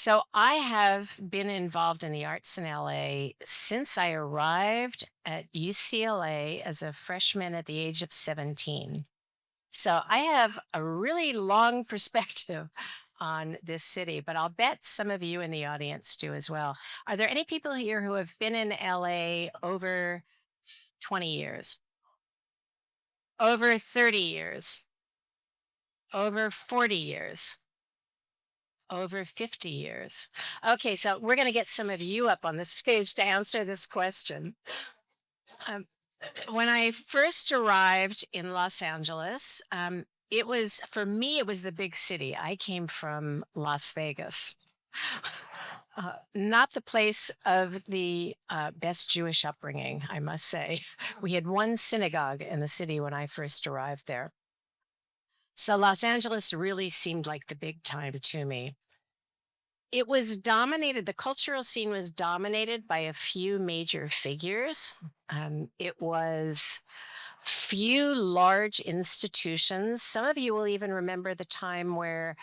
So I have been involved in the arts in LA since I arrived at UCLA as a freshman at the age of 17. So I have a really long perspective on this city, but I'll bet some of you in the audience do as well. Are there any people here who have been in LA over 20 years, over 30 years, over 40 years? Over 50 years. Okay, so we're going to get some of you up on the stage to answer this question. Um, when I first arrived in Los Angeles, it was, for me, it was the big city. I came from Las Vegas. Not the place of the best Jewish upbringing, I must say. We had one synagogue in the city when I first arrived there. So Los Angeles really seemed like the big time to me. It was dominated, the cultural scene was dominated by a few major figures. It was few large institutions. Some of you will even remember the time where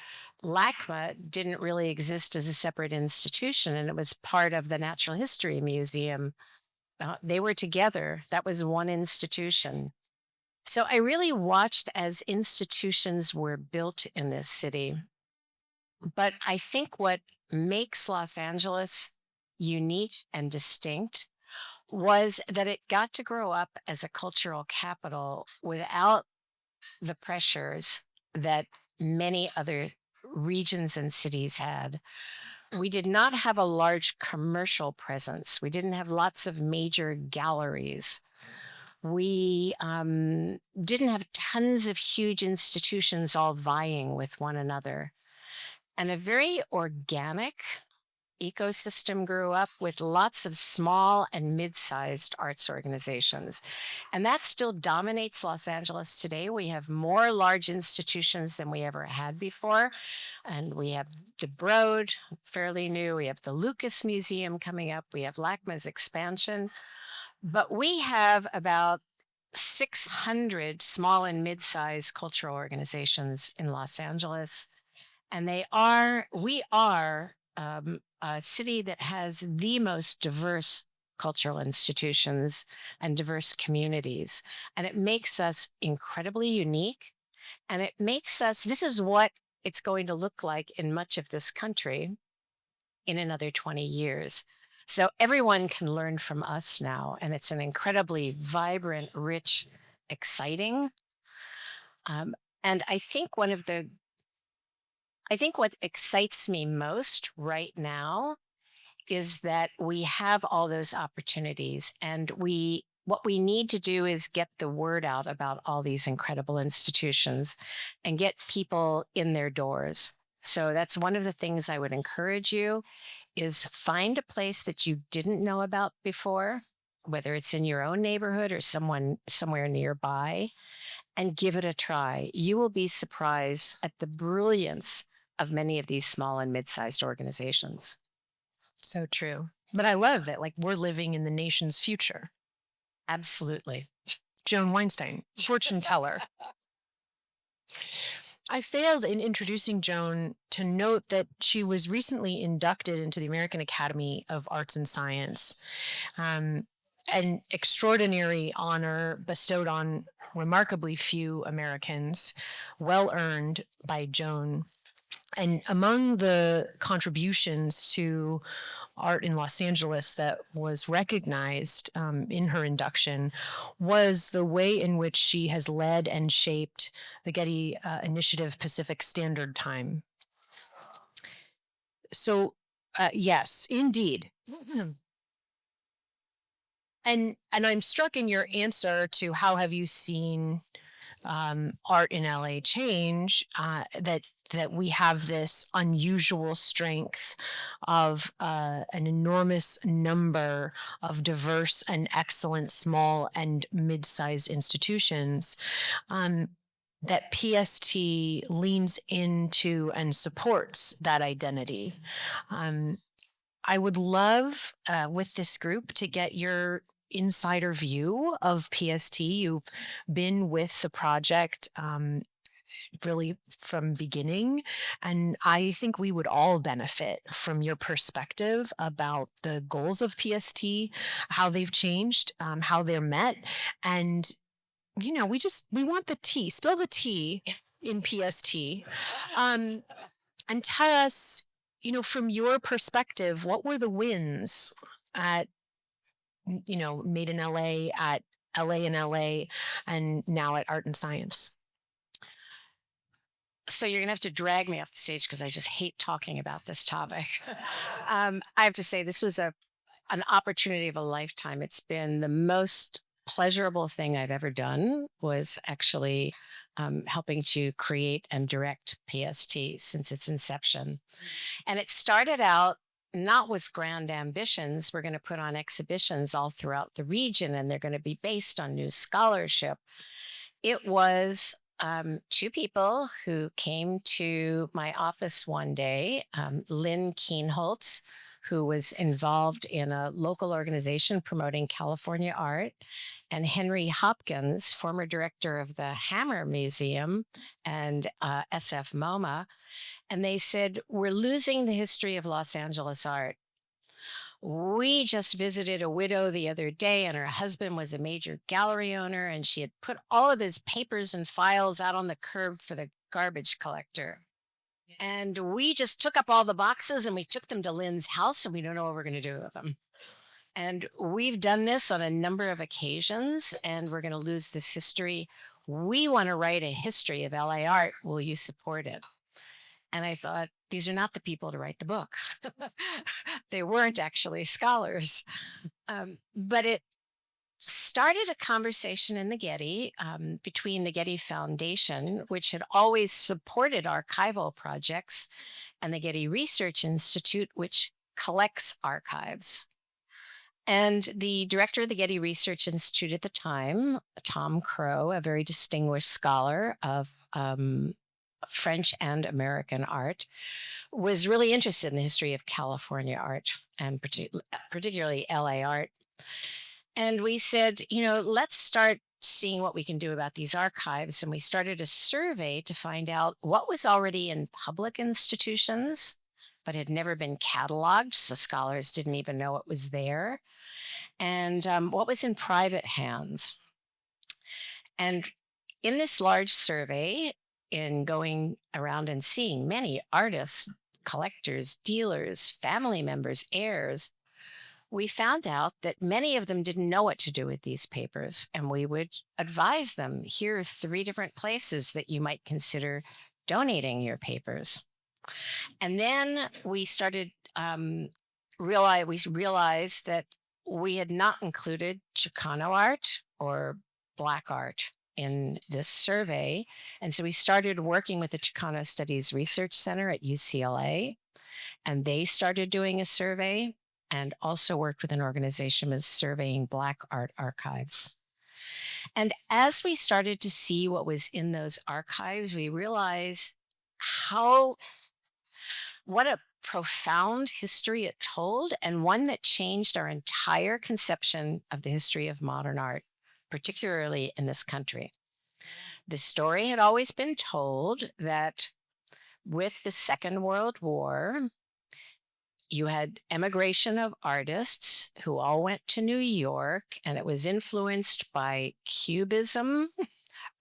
LACMA didn't really exist as a separate institution and it was part of the Natural History Museum. They were together, that was one institution. So I really watched as institutions were built in this city. But I think what makes Los Angeles unique and distinct was that it got to grow up as a cultural capital without the pressures that many other regions and cities had. We did not have a large commercial presence. We didn't have lots of major galleries. We didn't have tons of huge institutions all vying with one another. And a very organic ecosystem grew up with lots of small and mid-sized arts organizations. And that still dominates Los Angeles today. We have more large institutions than we ever had before. And we have the Broad, fairly new. We have the Lucas Museum coming up. We have LACMA's expansion. But we have about 600 small and mid-sized cultural organizations in Los Angeles. And we are a city that has the most diverse cultural institutions and diverse communities. And it makes us incredibly unique. And it makes us, this is what it's going to look like in much of this country in another 20 years. So everyone can learn from us now. And it's an incredibly vibrant, rich, exciting. Um, and I think what excites me most right now is that we have all those opportunities and what we need to do is get the word out about all these incredible institutions and get people in their doors. So that's one of the things I would encourage you is find a place that you didn't know about before, whether it's in your own neighborhood or someone somewhere nearby, and give it a try. You will be surprised at the brilliance of many of these small and mid-sized organizations. So true. But I love it. Like we're living in the nation's future. Absolutely. Joan Weinstein, fortune teller. I failed in introducing Joan to note that she was recently inducted into the American Academy of Arts and Science, an extraordinary honor bestowed on remarkably few Americans, well earned by Joan. And among the contributions to art in Los Angeles that was recognized in her induction was the way in which she has led and shaped the Getty Initiative Pacific Standard Time. So, yes, indeed. And I'm struck in your answer to how have you seen art in LA change, that we have this unusual strength of an enormous number of diverse and excellent small and mid-sized institutions, that PST leans into and supports that identity. I would love with this group to get your insider view of PST. You've been with the project really from beginning. And I think we would all benefit from your perspective about the goals of PST, how they've changed, how they're met. And, we want the tea, spill the tea in PST. Um, and tell us, from your perspective, what were the wins at, made in LA, at LA in LA, and now at Art and Science? So you're gonna have to drag me off the stage because I just hate talking about this topic. I have to say this was an opportunity of a lifetime. It's been the most pleasurable thing I've ever done. Was actually helping to create and direct PST since its inception, and it started out not with grand ambitions. We're going to put on exhibitions all throughout the region, and they're going to be based on new scholarship. It was two people who came to my office one day, Lynn Keenholtz, who was involved in a local organization promoting California art, and Henry Hopkins, former director of the Hammer Museum and SF MoMA. And they said, "We're losing the history of Los Angeles art. We just visited a widow the other day, and her husband was a major gallery owner, and she had put all of his papers and files out on the curb for the garbage collector. And we just took up all the boxes and we took them to Lynn's house, and we don't know what we're going to do with them. And we've done this on a number of occasions, and we're going to lose this history. We want to write a history of LA art. Will you support it?" And I thought, these are not the people to write the book. They weren't actually scholars. But it started a conversation in the Getty between the Getty Foundation, which had always supported archival projects, and the Getty Research Institute, which collects archives. And the director of the Getty Research Institute at the time, Tom Crow, a very distinguished scholar of French and American art, was really interested in the history of California art and particularly LA art. And we said, let's start seeing what we can do about these archives. And we started a survey to find out what was already in public institutions, but had never been cataloged. So scholars didn't even know it was there. And what was in private hands. And in this large survey, in going around and seeing many artists, collectors, dealers, family members, heirs, we found out that many of them didn't know what to do with these papers. And we would advise them, here are three different places that you might consider donating your papers. And then we started we realized that we had not included Chicano art or Black art in this survey. And so we started working with the Chicano Studies Research Center at UCLA, and they started doing a survey, and also worked with an organization that's surveying Black art archives. And as we started to see what was in those archives, we realized what a profound history it told, and one that changed our entire conception of the history of modern art, particularly in this country. The story had always been told that with the Second World War, you had emigration of artists who all went to New York, and it was influenced by Cubism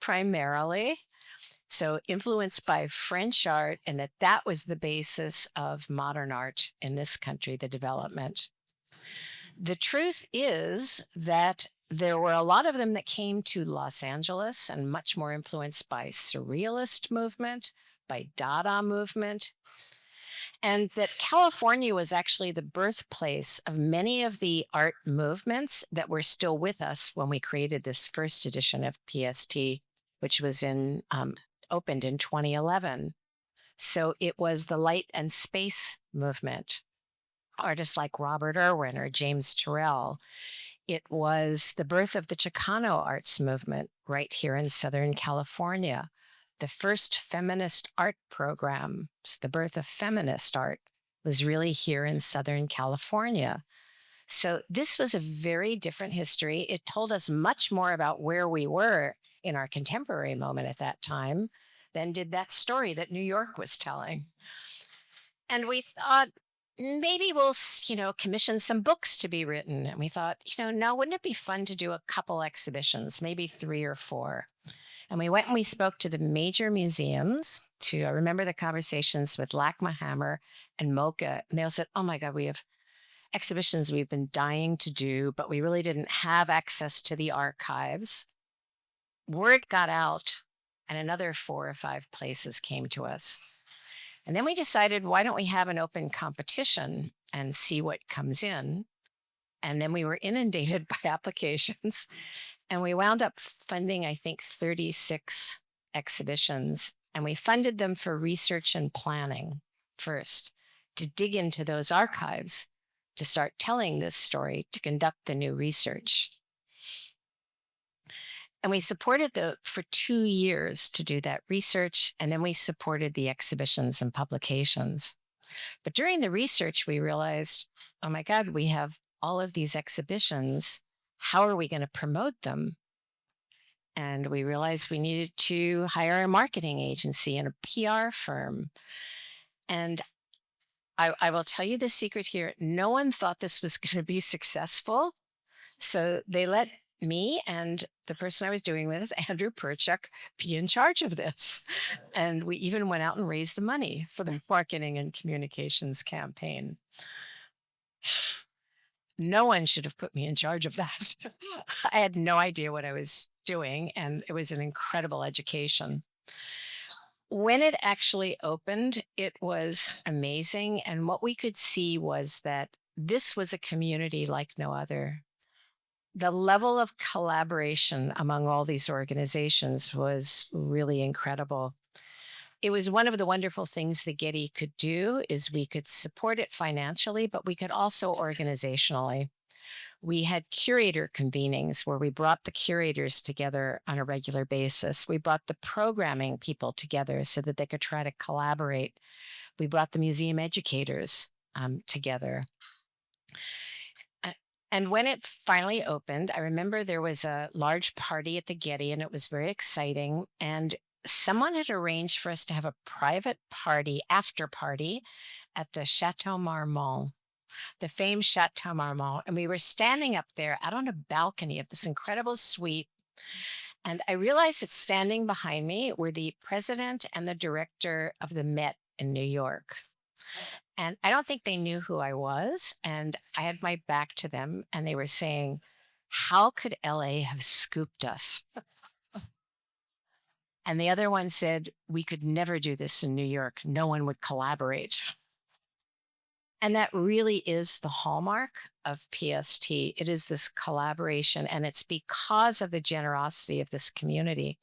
primarily. So, influenced by French art, and that was the basis of modern art in this country, the development. The truth is that there were a lot of them that came to Los Angeles, and much more influenced by Surrealist movement, by Dada movement, and that California was actually the birthplace of many of the art movements that were still with us when we created this first edition of PST, which was opened in 2011. So it was the light and space movement, artists like Robert Irwin or James Turrell. It was the birth of the Chicano arts movement right here in Southern California. The first feminist art program, so the birth of feminist art, was really here in Southern California. So this was a very different history. It told us much more about where we were in our contemporary moment at that time then did that story that New York was telling. And we thought maybe we'll, commission some books to be written. And we thought, no, wouldn't it be fun to do a couple exhibitions, maybe three or four? And we went and we spoke to the major museums. I remember the conversations with LACMA Hammer and MoCA. And they all said, oh my God, we have exhibitions we've been dying to do, but we really didn't have access to the archives. Word got out, and another four or five places came to us. And then we decided, why don't we have an open competition and see what comes in? And then we were inundated by applications, and we wound up funding, I think, 36 exhibitions. And we funded them for research and planning first, to dig into those archives, to start telling this story, to conduct the new research. And we supported for 2 years to do that research. And then we supported the exhibitions and publications. But during the research, we realized, oh my God, we have all of these exhibitions. How are we going to promote them? And we realized we needed to hire a marketing agency and a PR firm. And I will tell you the secret here. No one thought this was going to be successful. So they let me and the person I was doing with, Andrew Perchuk, be in charge of this. And we even went out and raised the money for the marketing and communications campaign. No one should have put me in charge of that. I had no idea what I was doing, and it was an incredible education. When it actually opened, it was amazing. And what we could see was that this was a community like no other. The level of collaboration among all these organizations was really incredible. It was one of the wonderful things that Getty could do is we could support it financially, but we could also organizationally. We had curator convenings where we brought the curators together on a regular basis. We brought the programming people together so that they could try to collaborate. We brought the museum educators together. And when it finally opened, I remember there was a large party at the Getty, and it was very exciting. And someone had arranged for us to have a private party, after party, at the Chateau Marmont, the famed Chateau Marmont. And we were standing up there out on a balcony of this incredible suite. And I realized that standing behind me were the president and the director of the Met in New York. And I don't think they knew who I was. And I had my back to them, and they were saying, how could LA have scooped us? And the other one said, we could never do this in New York. No one would collaborate. And that really is the hallmark of PST. It is this collaboration, and it's because of the generosity of this community.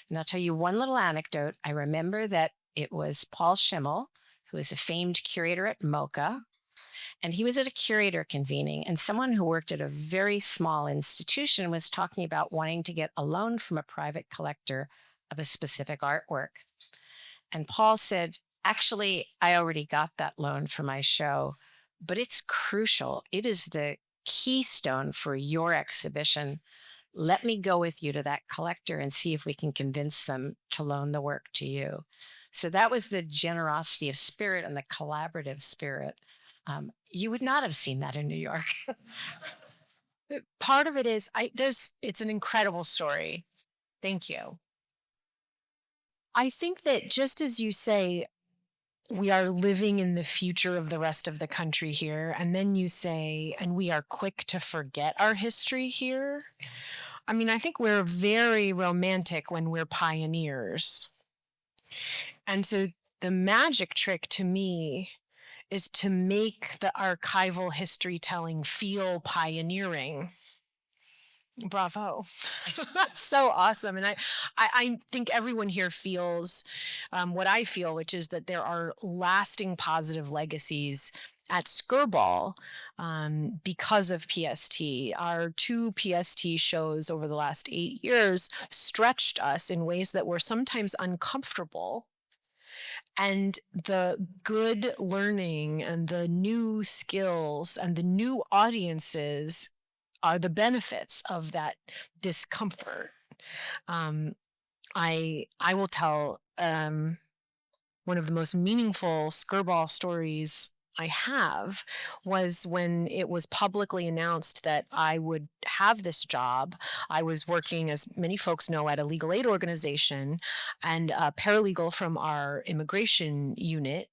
And I'll tell you one little anecdote. I remember that it was Paul Schimmel, who is a famed curator at MoCA, and he was at a curator convening, and someone who worked at a very small institution was talking about wanting to get a loan from a private collector of a specific artwork. And Paul said, actually, I already got that loan for my show, but it's crucial. It is the keystone for your exhibition. Let me go with you to that collector and see if we can convince them to loan the work to you. So that was the generosity of spirit and the collaborative spirit. You would not have seen that in New York. Part of it is it's an incredible story. Thank you. I think that just as you say, we are living in the future of the rest of the country here, and then you say, and we are quick to forget our history here. I mean, I think we're very romantic when we're pioneers. And so the magic trick to me is to make the archival history telling feel pioneering. Bravo. That's so awesome. And I think everyone here feels what I feel, which is that there are lasting positive legacies at Skirball because of PST. Our 2 PST shows over the last 8 years stretched us in ways that were sometimes uncomfortable. And the good learning and the new skills and the new audiences are the benefits of that discomfort. I will tell one of the most meaningful Skirball stories I have was when it was publicly announced that I would have this job. I was working, as many folks know, at a legal aid organization, and a paralegal from our immigration unit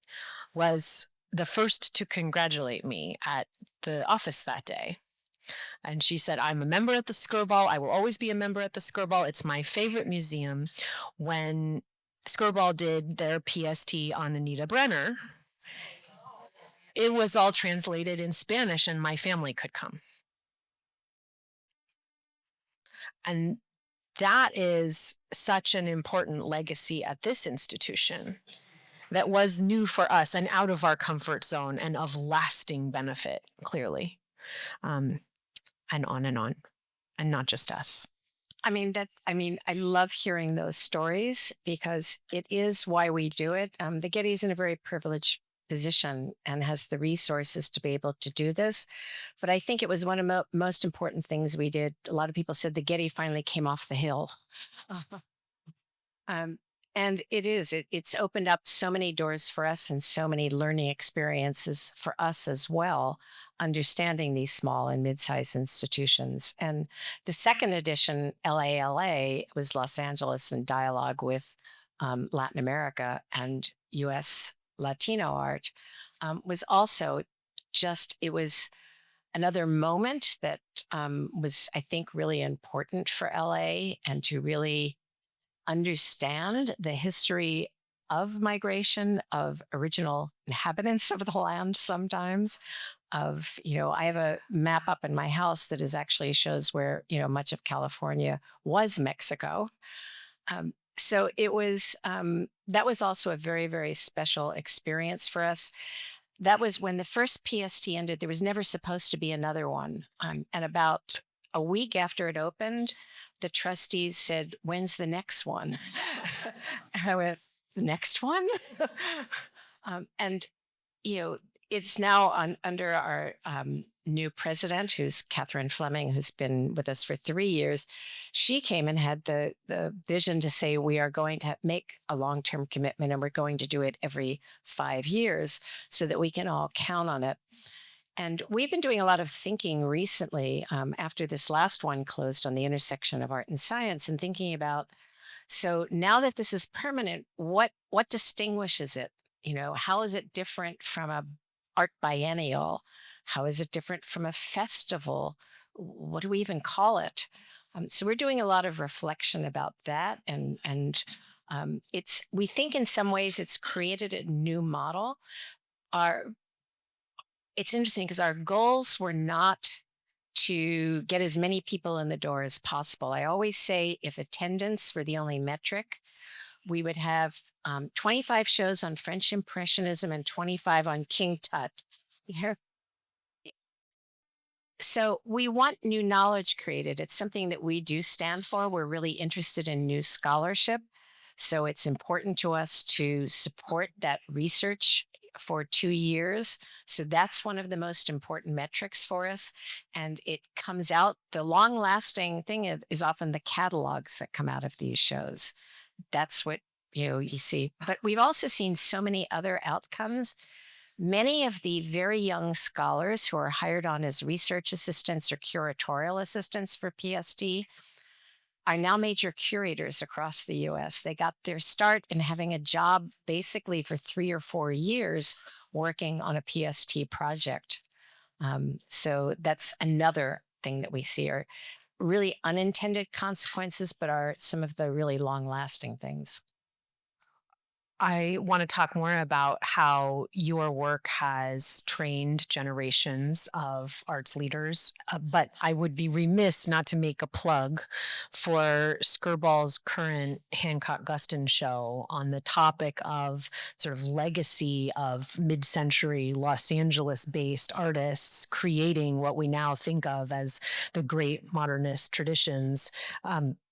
was the first to congratulate me at the office that day. And she said, I'm a member at the Skirball. I will always be a member at the Skirball. It's my favorite museum. When Skirball did their PST on Anita Brenner, it was all translated in Spanish and my family could come. And that is such an important legacy at this institution that was new for us and out of our comfort zone and of lasting benefit, clearly. Um, and on, and not just us. I love hearing those stories because it is why we do it. The Getty's in a very privileged position and has the resources to be able to do this. But I think it was one of the most important things we did. A lot of people said the Getty finally came off the hill. Um, and it's opened up so many doors for us and so many learning experiences for us as well, understanding these small and mid-sized institutions. And the second edition, LALA, was Los Angeles in dialogue with Latin America and US Latino art, was also it was another moment that was, I think, really important for LA and to really understand the history of migration, of original inhabitants of the land sometimes. I have a map up in my house that is actually shows where, much of California was Mexico. So that was also a very, very special experience for us. That was when the first PST ended. There was never supposed to be another one. And about a week after it opened, the trustees said, "When's the next one?" And I went, "The next one?" And it's now under our new president, who's Catherine Fleming, who's been with us for 3 years. She came and had the vision to say, we are going to make a long-term commitment and we're going to do it every 5 years so that we can all count on it. And we've been doing a lot of thinking recently after this last one closed on the intersection of art and science, and thinking about, so now that this is permanent, what distinguishes it? How is it different from a art biennial? How is it different from a festival? What do we even call it? So we're doing a lot of reflection about that, and we think in some ways it's created a new model. It's interesting because our goals were not to get as many people in the door as possible. I always say if attendance were the only metric, we would have 25 shows on French Impressionism and 25 on King Tut. Yeah. So we want new knowledge created. It's something that we do stand for. We're really interested in new scholarship. So it's important to us to support that research for 2 years. So that's one of the most important metrics for us. And it comes out, the long lasting thing is often the catalogs that come out of these shows. That's what you see. But we've also seen so many other outcomes. Many of the very young scholars who are hired on as research assistants or curatorial assistants for PST are now major curators across the US. They got their start in having a job basically for 3 or 4 years working on a PST project. So that's another thing that we see are really unintended consequences, but are some of the really long lasting things. I want to talk more about how your work has trained generations of arts leaders, but I would be remiss not to make a plug for Skirball's current Hancock Guston show on the topic of sort of legacy of mid-century Los Angeles-based artists creating what we now think of as the great modernist traditions.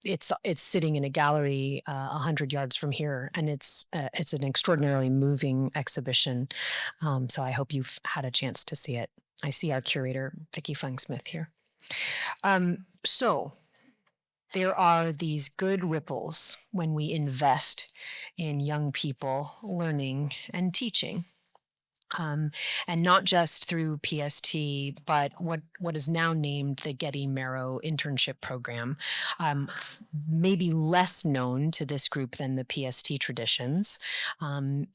It's sitting in a gallery 100 yards from here, and it's an extraordinarily moving exhibition. So I hope you've had a chance to see it. I see our curator, Vicki Fung-Smith, here. So there are these good ripples when we invest in young people learning and teaching. Um, and not just through PST, but what is now named the Getty Marrow Internship Program, maybe less known to this group than the PST traditions.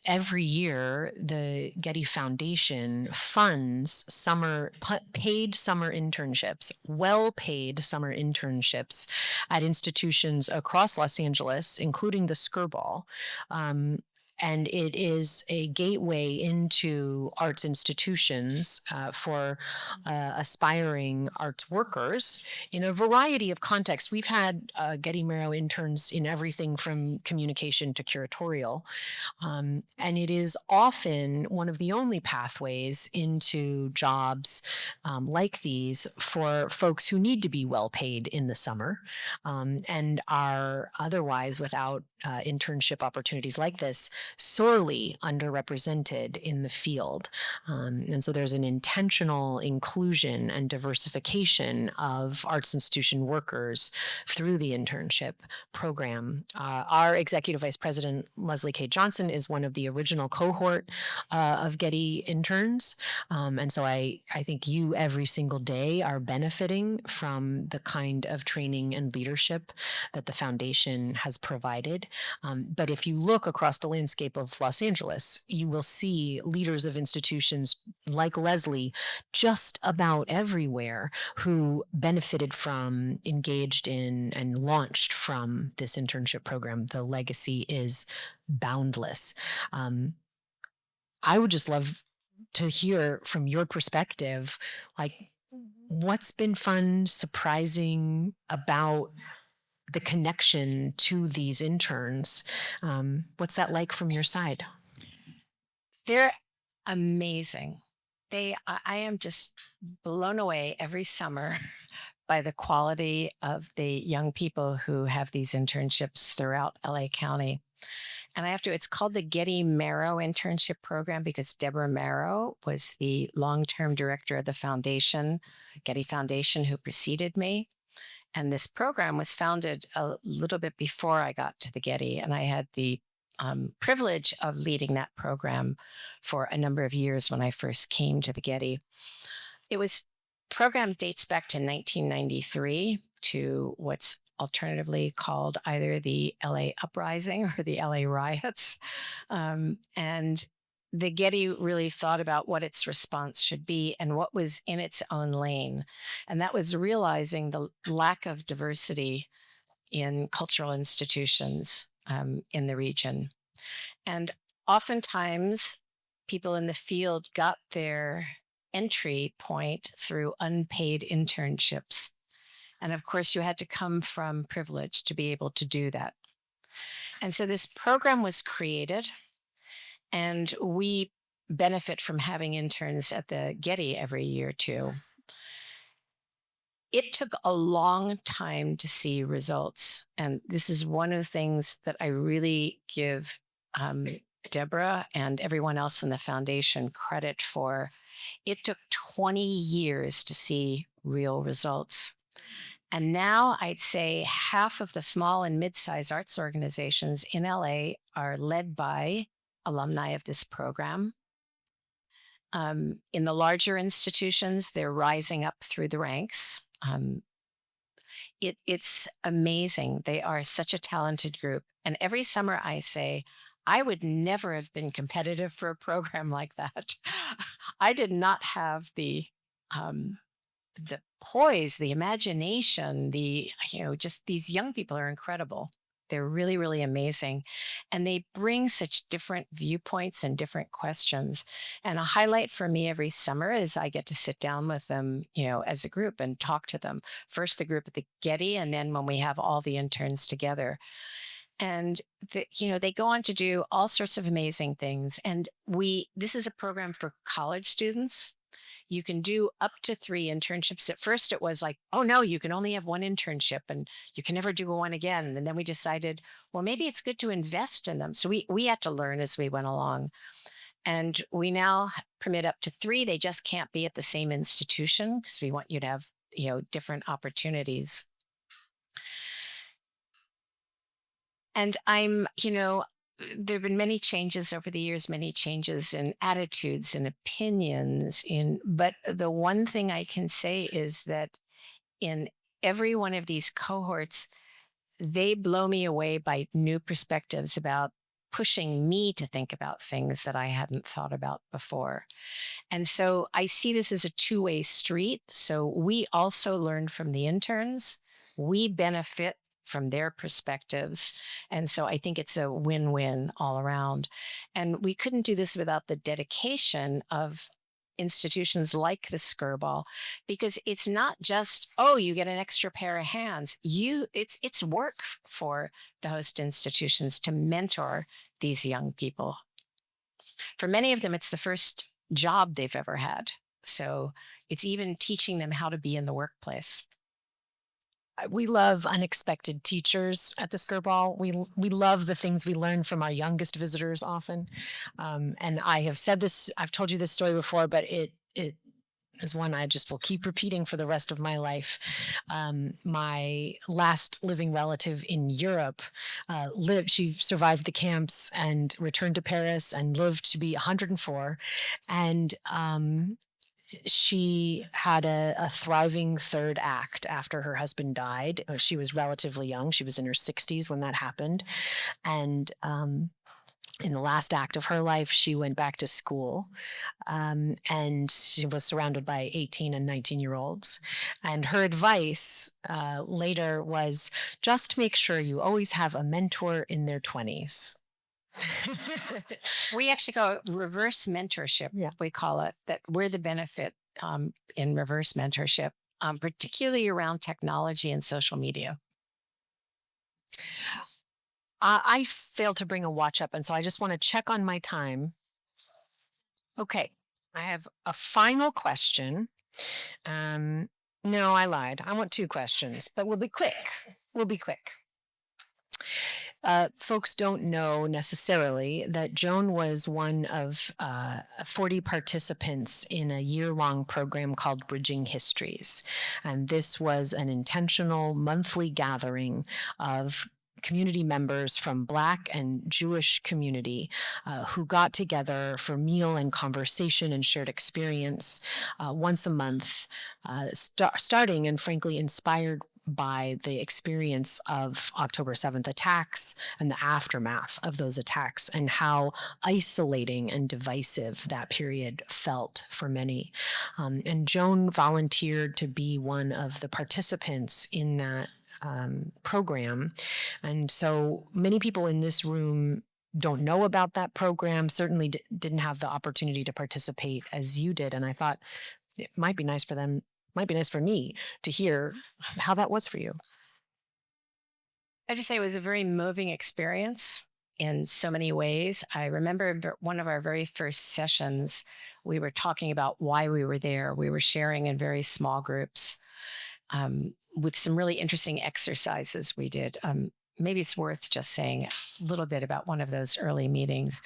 Every year, the Getty Foundation funds paid summer internships, well-paid summer internships at institutions across Los Angeles, including the Skirball. Um, and it is a gateway into arts institutions for aspiring arts workers in a variety of contexts. We've had Getty Marrow interns in everything from communication to curatorial. And it is often one of the only pathways into jobs like these for folks who need to be well paid in the summer and are otherwise without internship opportunities like this, sorely underrepresented in the field. And so there's an intentional inclusion and diversification of arts institution workers through the internship program. Our executive vice president, Leslie K. Johnson, is one of the original cohort of Getty interns. And so I think you every single day are benefiting from the kind of training and leadership that the foundation has provided. But if you look across the landscape of Los Angeles, you will see leaders of institutions like Leslie just about everywhere who benefited from, engaged in, and launched from this internship program. The legacy is boundless. I would just love to hear from your perspective, like, what's been fun, surprising about the connection to these interns? What's that like from your side? They're amazing. I am just blown away every summer by the quality of the young people who have these internships throughout LA County. And I have to, it's called the Getty Marrow Internship Program because Deborah Marrow was the long term director of the foundation, Getty Foundation, who preceded me. And this program was founded a little bit before I got to the Getty, and I had the privilege of leading that program for a number of years when I first came to the Getty. It was program dates back to 1993 to what's alternatively called either the LA Uprising or the LA Riots. And the Getty really thought about what its response should be and what was in its own lane. And that was realizing the lack of diversity in cultural institutions in the region. And oftentimes, people in the field got their entry point through unpaid internships. And of course, you had to come from privilege to be able to do that. And so this program was created, and we benefit from having interns at the Getty every year too. It took a long time to see results. And this is one of the things that I really give um, Deborah and everyone else in the foundation credit for. It took 20 years to see real results. And now I'd say half of the small and mid-sized arts organizations in LA are led by alumni of this program. In the larger institutions, they're rising up through the ranks. It's amazing. They are such a talented group. And every summer I say, I would never have been competitive for a program like that. I did not have um, the poise, the imagination, just these young people are incredible. They're really, really amazing. And they bring such different viewpoints and different questions. And a highlight for me every summer is I get to sit down with them, as a group and talk to them. First, the group at the Getty, and then when we have all the interns together. And they go on to do all sorts of amazing things. And this is a program for college students. You can do up to 3 internships. At first, it was like, oh no, you can only have 1 internship and you can never do one again. And then we decided, well, maybe it's good to invest in them. So we had to learn as we went along. And we now permit up to 3. They just can't be at the same institution because we want you to have, different opportunities. And I'm there have been many changes over the years, many changes in attitudes and opinions. But the one thing I can say is that in every one of these cohorts, they blow me away by new perspectives about pushing me to think about things that I hadn't thought about before. And so I see this as a two-way street. So we also learn from the interns, we benefit from their perspectives. And so I think it's a win win all around. And we couldn't do this without the dedication of institutions like the Skirball, because it's not just, oh, you get an extra pair of hands. It's work for the host institutions to mentor these young people. For many of them, it's the first job they've ever had. So it's even teaching them how to be in the workplace. We love unexpected teachers at the Skirball. We love the things we learn from our youngest visitors often. And I have said this, I've told you this story before, but it is one I just will keep repeating for the rest of my life. My last living relative in Europe lived, she survived the camps and returned to Paris and lived to be 104. And she had a thriving third act after her husband died. She was relatively young. She was in her 60s when that happened. And in the last act of her life, she went back to school, and she was surrounded by 18 and 19-year-olds. And her advice later was just make sure you always have a mentor in their 20s. We actually call it reverse mentorship. Yeah. We call it that we're the benefit in reverse mentorship, particularly around technology and social media. I failed to bring a watch up, and so I just want to check on my time. Okay, I have a final question. No, I lied. I want two questions, but we'll be quick. We'll be quick. Folks don't know necessarily that Joan was one of 40 participants in a year-long program called Bridging Histories. And this was an intentional monthly gathering of community members from Black and Jewish community who got together for meal and conversation and shared experience once a month, starting and frankly inspired by the experience of October 7th attacks and the aftermath of those attacks and how isolating and divisive that period felt for many. And Joan volunteered to be one of the participants in that program. And so many people in this room don't know about that program, certainly didn't have the opportunity to participate as you did. And I thought it might be nice for them, might be nice for me to hear how that was for you. I just say it was a very moving experience in so many ways. I remember one of our very first sessions, we were talking about why we were there. We were sharing in very small groups with some really interesting exercises we did. Maybe it's worth just saying a little bit about one of those early meetings.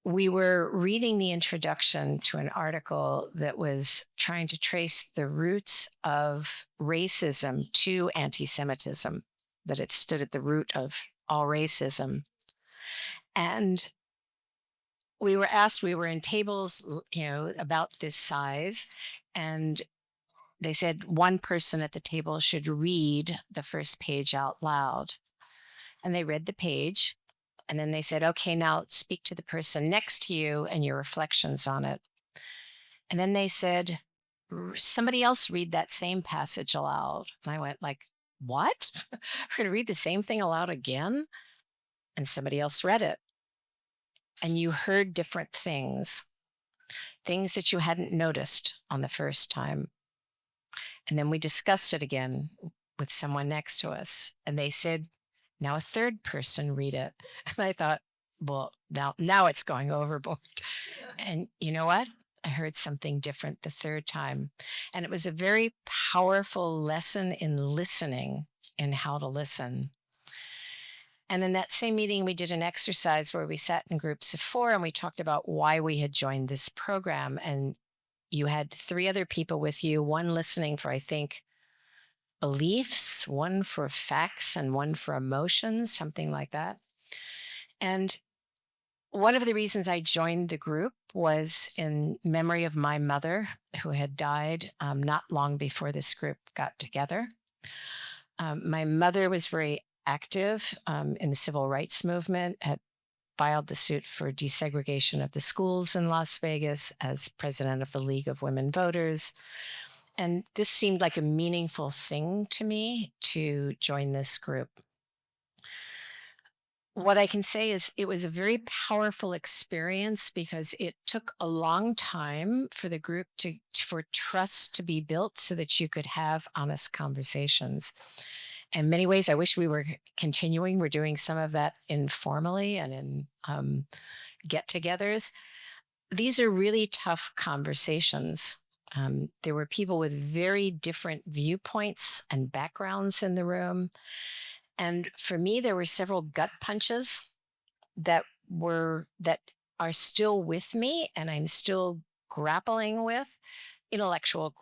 We were reading the introduction to an article that was trying to trace the roots of racism to anti-Semitism, that it stood at the root of all racism. And we were asked, we were in tables, about this size, and they said one person at the table should read the first page out loud. And they read the page. And then they said, okay, now speak to the person next to you and your reflections on it. And then they said, somebody else read that same passage aloud. And I went like, what? We're going to read the same thing aloud again? And somebody else read it. And you heard different things that you hadn't noticed on the first time. And then we discussed it again with someone next to us. And they said, now a third person read it. And I thought, well, now it's going overboard. And you know what? I heard something different the third time. And it was a very powerful lesson in listening and how to listen. And in that same meeting, we did an exercise where we sat in groups of 4 and we talked about why we had joined this program. And you had 3 other people with you, one listening for, I think, beliefs, one for facts, and one for emotions, something like that. And one of the reasons I joined the group was in memory of my mother, who had died not long before this group got together. My mother was very active in the civil rights movement, had filed the suit for desegregation of the schools in Las Vegas as president of the League of Women Voters. And this seemed like a meaningful thing to me to join this group. What I can say is it was a very powerful experience because it took a long time for the group for trust to be built so that you could have honest conversations. In many ways, I wish we were continuing. We're doing some of that informally and in get-togethers. These are really tough conversations. There were people with very different viewpoints and backgrounds in the room. And for me, there were several gut punches that are still with me and I'm still grappling with intellectual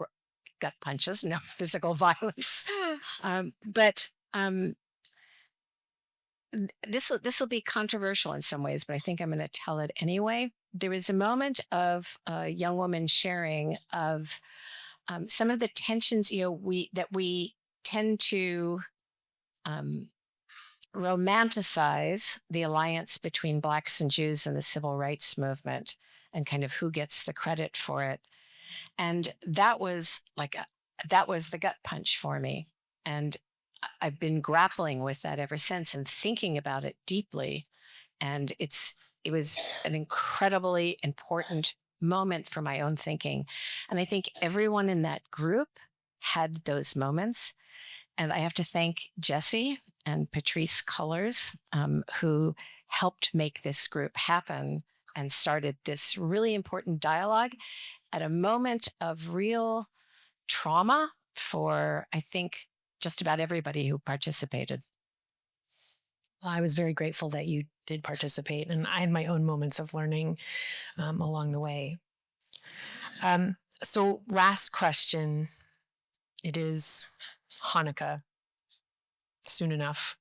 gut punches, no physical violence. But this will be controversial in some ways, but I think I'm going to tell it anyway. There was a moment of a young woman sharing of some of the tensions, we tend to um, romanticize the alliance between blacks and Jews in the civil rights movement and kind of who gets the credit for it. And that was the gut punch for me. And I've been grappling with that ever since and thinking about it deeply. And it was an incredibly important moment for my own thinking. And I think everyone in that group had those moments. And I have to thank Jessie and Patrice Cullors, who helped make this group happen and started this really important dialogue at a moment of real trauma for, I think, just about everybody who participated. Well, I was very grateful that you did participate, and I had my own moments of learning along the way. So, last question. It is Hanukkah soon enough.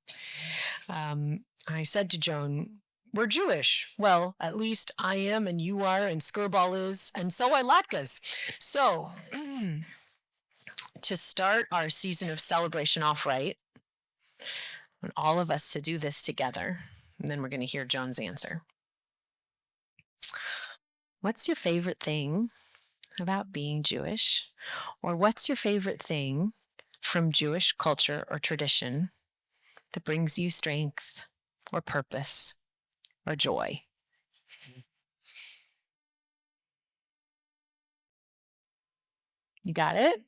I said to Joan, we're Jewish. Well, at least I am, and you are, and Skirball is, and so are latkes. So, to start our season of celebration off right, I want all of us to do this together, and then we're going to hear Joan's answer. What's your favorite thing about being Jewish? Or what's your favorite thing from Jewish culture or tradition that brings you strength or purpose or joy? You got it?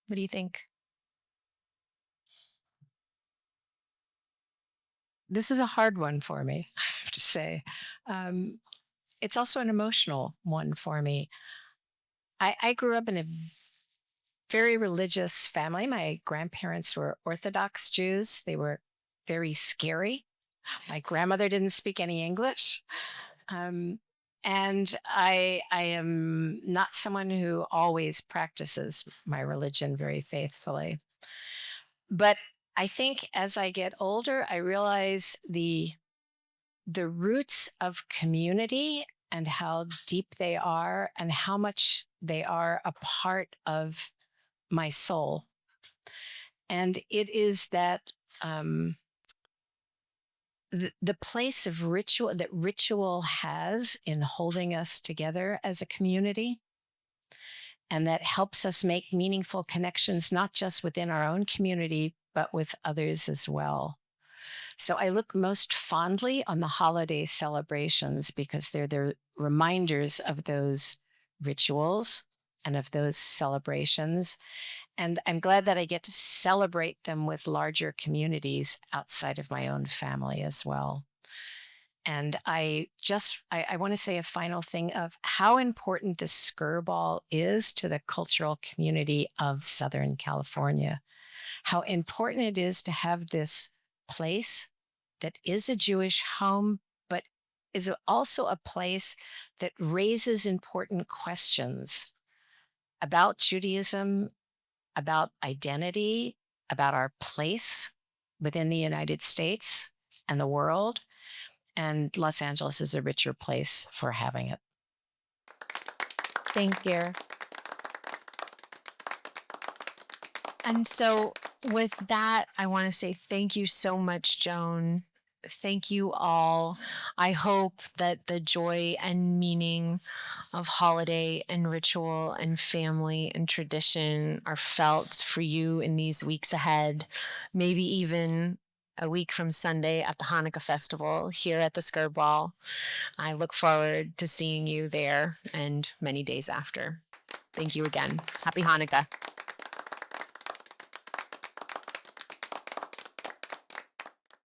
What do you think? This is a hard one for me, I have to say. It's also an emotional one for me. I grew up in a very religious family. My grandparents were Orthodox Jews. They were very scary. My grandmother didn't speak any English. Um, and I am not someone who always practices my religion very faithfully. But I think as I get older, I realize the roots of community and how deep they are and how much they are a part of my soul. And it is that the place of ritual that ritual has in holding us together as a community, and that helps us make meaningful connections, not just within our own community, but with others as well. So I look most fondly on the holiday celebrations because they're the reminders of those rituals and of those celebrations. And I'm glad that I get to celebrate them with larger communities outside of my own family as well. And I want to say a final thing of how important the Skirball is to the cultural community of Southern California, how important it is to have this place that is a Jewish home, but is also a place that raises important questions about Judaism, about identity, about our place within the United States and the world. And Los Angeles is a richer place for having it. Thank you. And so, with that, I want to say thank you so much, Joan. Thank you all. I hope that the joy and meaning of holiday and ritual and family and tradition are felt for you in these weeks ahead, maybe even a week from Sunday at the Hanukkah Festival here at the Skirball. I look forward to seeing you there and many days after. Thank you again. Happy Hanukkah.